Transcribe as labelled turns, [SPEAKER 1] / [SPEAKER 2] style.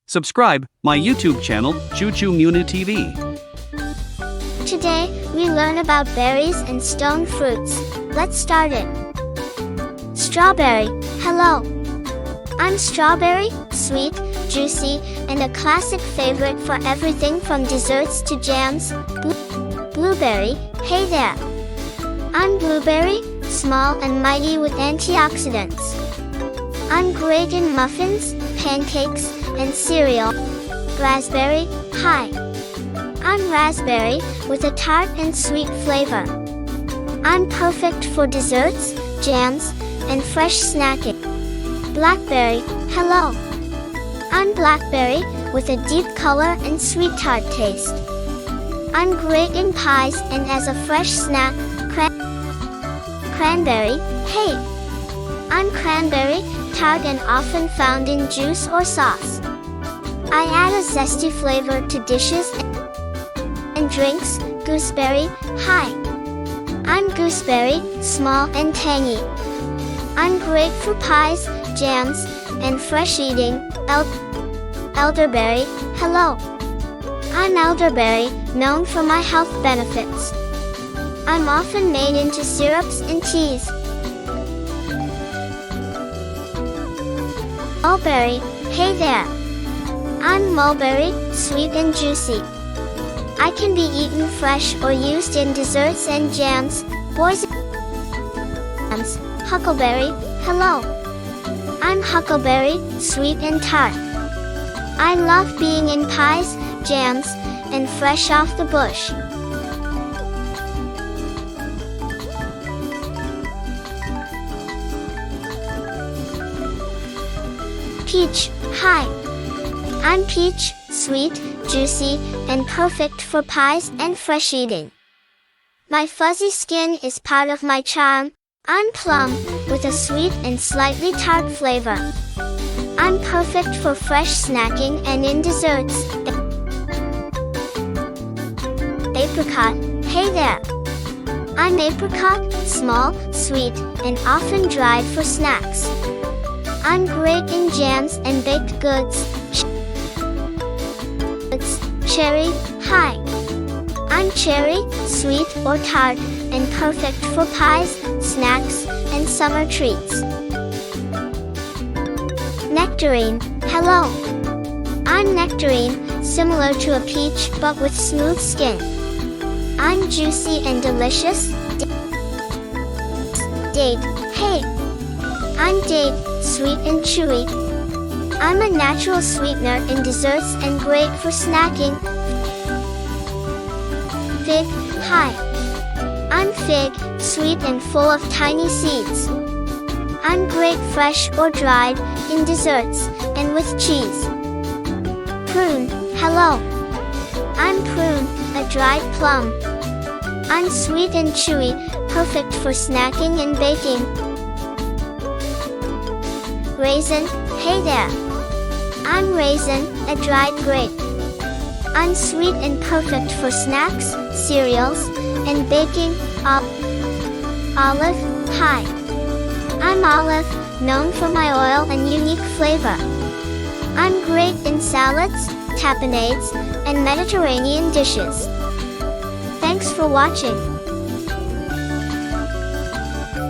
[SPEAKER 1] Subscribe my YouTube channel, Choo Choo Munu TV.
[SPEAKER 2] Today, we learn about berries and stone fruits. Let's start it. Strawberry. Hello. I'm strawberry, sweet, juicy, and a classic favorite for everything from desserts to jams. Blueberry. Hey there. I'm blueberry, small and mighty with antioxidants. I'm great in muffins, pancakes, and cereal. Raspberry. Hi. I'm raspberry, with a tart and sweet flavor. I'm perfect for desserts, jams, and fresh snacking. Blackberry. Hello. I'm blackberry, with a deep color and sweet tart taste. I'm great in pies and as a fresh snack. Cranberry. Hey. I'm cranberry, tart and often found in juice or sauce. I add a zesty flavor to dishes and drinks. Gooseberry. Hi. I'm gooseberry, small and tangy. I'm great for pies, jams, and fresh eating. Elderberry. Hello. I'm elderberry, known for my health benefits. I'm often made into syrups and teas. Mulberry. Hey there. I'm mulberry, sweet and juicy. I can be eaten fresh or used in desserts and jams. Huckleberry. Hello. I'm huckleberry, sweet and tart. I love being in pies, jams, and fresh off the bush. Peach. Hi. I'm peach, sweet, juicy, and perfect for pies and fresh eating. My fuzzy skin is part of my charm. I'm plum, with a sweet and slightly tart flavor. I'm perfect for fresh snacking and in desserts. Apricot. Hey there. I'm apricot, small, sweet, and often dried for snacks. I'm great in jams and baked goods. Cherry. Hi. I'm cherry, sweet or tart, and perfect for pies, snacks, and summer treats. Nectarine. Hello. I'm nectarine, similar to a peach but with smooth skin. I'm juicy and delicious. Date. Hey. I'm date, sweet and chewy. I'm a natural sweetener in desserts and great for snacking. Fig. Hi. I'm fig, sweet and full of tiny seeds. I'm great fresh or dried, in desserts, and with cheese. Prune. Hello. I'm prune, a dried plum. I'm sweet and chewy, perfect for snacking and baking. Raisin. Hey there. I'm raisin, a dried grape. I'm sweet and perfect for snacks, cereals, and baking. Olive. Hi. I'm olive, known for my oil and unique flavor. I'm great in salads, tapenades, and Mediterranean dishes. Thanks for watching.